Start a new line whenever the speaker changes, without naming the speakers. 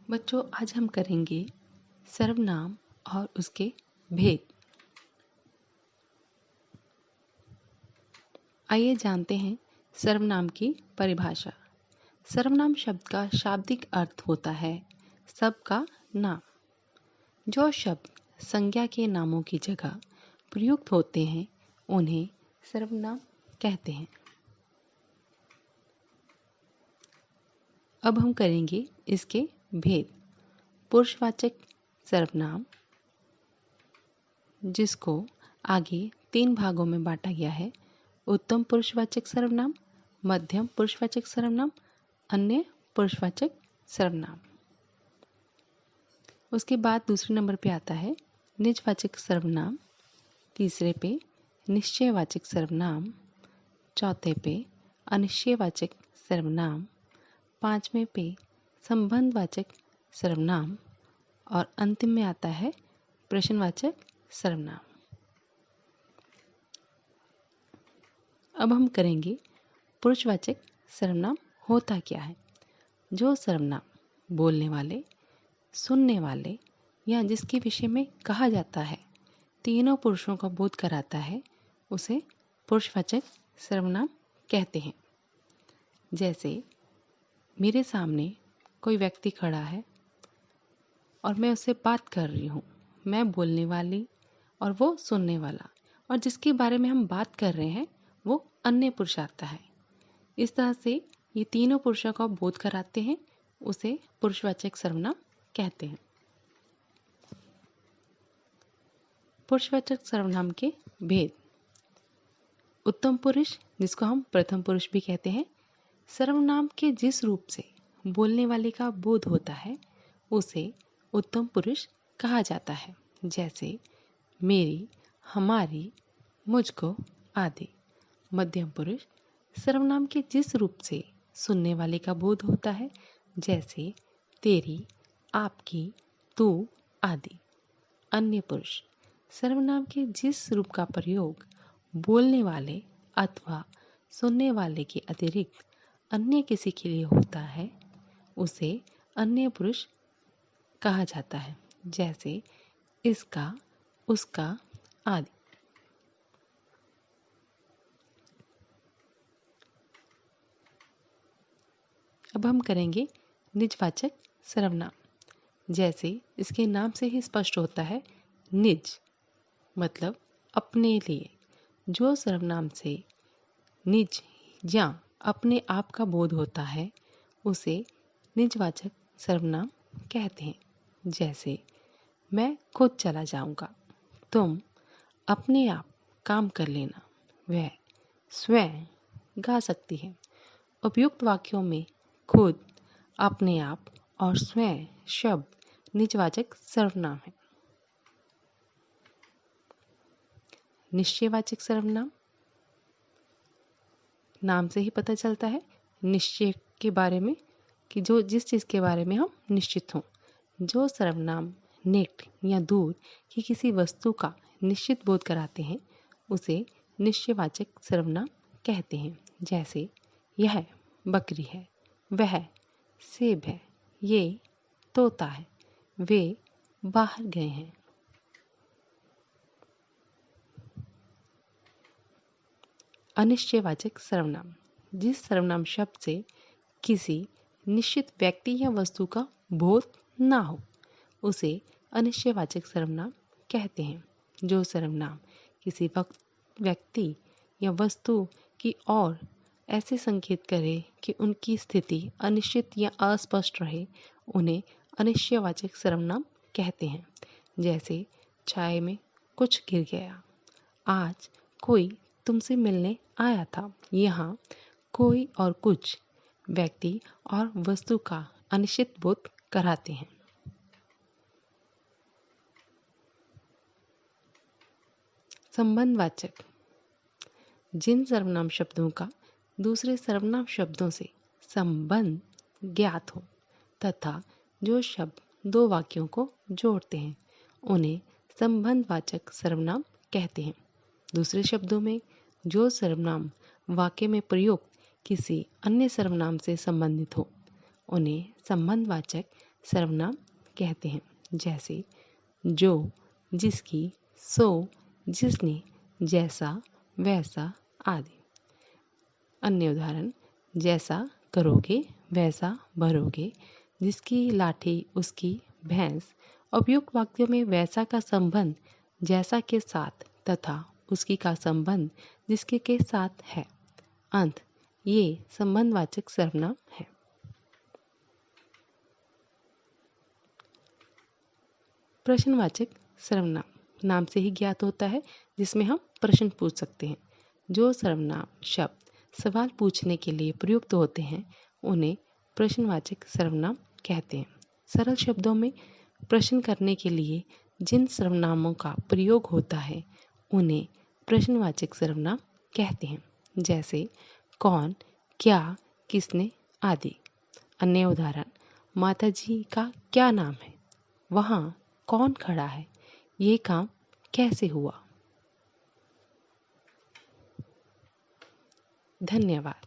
बच्चों, आज हम करेंगे सर्वनाम और उसके भेद। आइए जानते हैं सर्वनाम की परिभाषा। सर्वनाम शब्द का शाब्दिक अर्थ होता है सबका नाम। जो शब्द संज्ञा के नामों की जगह प्रयुक्त होते हैं उन्हें सर्वनाम कहते हैं। अब हम करेंगे इसके भेद। पुरुषवाचक सर्वनाम, जिसको आगे 3 भागों में बांटा गया है। उत्तम पुरुषवाचक सर्वनाम, मध्यम पुरुषवाचक सर्वनाम, अन्य पुरुषवाचक सर्वनाम। उसके बाद दूसरे नंबर पे आता है निजवाचक सर्वनाम, तीसरे पे निश्चयवाचक सर्वनाम, चौथे पे अनिश्चयवाचक सर्वनाम, पांचवें पे संबंधवाचक सर्वनाम और अंतिम में आता है प्रश्नवाचक सर्वनाम। अब हम करेंगे पुरुषवाचक सर्वनाम होता क्या है। जो सर्वनाम बोलने वाले, सुनने वाले या जिसके विषय में कहा जाता है तीनों पुरुषों का बोध कराता है उसे पुरुषवाचक सर्वनाम कहते हैं। जैसे मेरे सामने कोई व्यक्ति खड़ा है और मैं उससे बात कर रही हूँ। मैं बोलने वाली और वो सुनने वाला, और जिसके बारे में हम बात कर रहे हैं वो अन्य पुरुष आता है। इस तरह से ये तीनों पुरुषों का बोध कराते हैं, उसे पुरुषवाचक सर्वनाम कहते हैं। पुरुषवाचक सर्वनाम के भेद। उत्तम पुरुष, जिसको हम प्रथम पुरुष भी कहते हैं, सर्वनाम के जिस रूप से बोलने वाले का बोध होता है उसे उत्तम पुरुष कहा जाता है। जैसे मेरी, हमारी, मुझको आदि। मध्यम पुरुष, सर्वनाम के जिस रूप से सुनने वाले का बोध होता है, जैसे तेरी, आपकी, तू आदि। अन्य पुरुष, सर्वनाम के जिस रूप का प्रयोग बोलने वाले अथवा सुनने वाले के अतिरिक्त अन्य किसी के लिए होता है उसे अन्य पुरुष कहा जाता है। जैसे इसका, उसका आदि। अब हम करेंगे निजवाचक सर्वनाम। जैसे इसके नाम से ही स्पष्ट होता है, निज मतलब अपने लिए। जो सर्वनाम से निज या अपने आप का बोध होता है उसे निजवाचक सर्वनाम कहते हैं। जैसे मैं खुद चला जाऊंगा, तुम अपने आप काम कर लेना, वह स्वयं गा सकती है। उपयुक्त वाक्यों में खुद, अपने आप और स्वयं शब्द निजवाचक सर्वनाम है। निश्चयवाचक सर्वनाम, नाम से ही पता चलता है निश्चय के बारे में, कि जो जिस चीज़ के बारे में हम निश्चित हों। जो सर्वनाम निकट या दूर की किसी वस्तु का निश्चित बोध कराते हैं उसे निश्चयवाचक सर्वनाम कहते हैं। जैसे यह बकरी है, वह सेब है, ये तोता है, वे बाहर गए हैं। अनिश्चयवाचक सर्वनाम, जिस सर्वनाम शब्द से किसी निश्चित व्यक्ति या वस्तु का बोध ना हो उसे अनिश्चयवाचक सर्वनाम कहते हैं। जो सर्वनाम किसी व्यक्ति या वस्तु की ओर ऐसे संकेत करे कि उनकी स्थिति अनिश्चित या अस्पष्ट रहे उन्हें अनिश्चयवाचक सर्वनाम कहते हैं। जैसे चाय में कुछ गिर गया, आज कोई तुमसे मिलने आया था। यहाँ कोई और कुछ व्यक्ति और वस्तु का अनिश्चित बोध कराते हैं। संबंधवाचक, जिन सर्वनाम शब्दों का दूसरे सर्वनाम शब्दों से संबंध ज्ञात हो तथा जो शब्द दो वाक्यों को जोड़ते हैं उन्हें संबंधवाचक सर्वनाम कहते हैं। दूसरे शब्दों में, जो सर्वनाम वाक्य में प्रयुक्त किसी अन्य सर्वनाम से संबंधित हो उन्हें संबंधवाचक सर्वनाम कहते हैं, जैसे जो, जिसकी, सो, जिसने, जैसा, वैसा आदि। अन्य उदाहरण, जैसा करोगे वैसा भरोगे, जिसकी लाठी उसकी भैंस। उपयुक्त वाक्यों में वैसा का संबंध जैसा के साथ तथा उसकी का संबंध जिसके के साथ है। अंत ये संबंधवाचक सर्वनाम है। प्रश्नवाचक सर्वनाम नाम से ही ज्ञात होता है, जिसमें हम प्रश्न पूछ सकते हैं। जो सर्वनाम शब्द सवाल पूछने के लिए प्रयुक्त होते हैं उन्हें प्रश्नवाचक सर्वनाम कहते हैं। सरल शब्दों में प्रश्न करने के लिए जिन सर्वनामों का प्रयोग होता है उन्हें प्रश्नवाचक सर्वनाम कहते हैं, जैसे कौन, क्या, किसने आदि। अन्य उदाहरण, माता जी का क्या नाम है, वहाँ कौन खड़ा है, ये काम कैसे हुआ। धन्यवाद।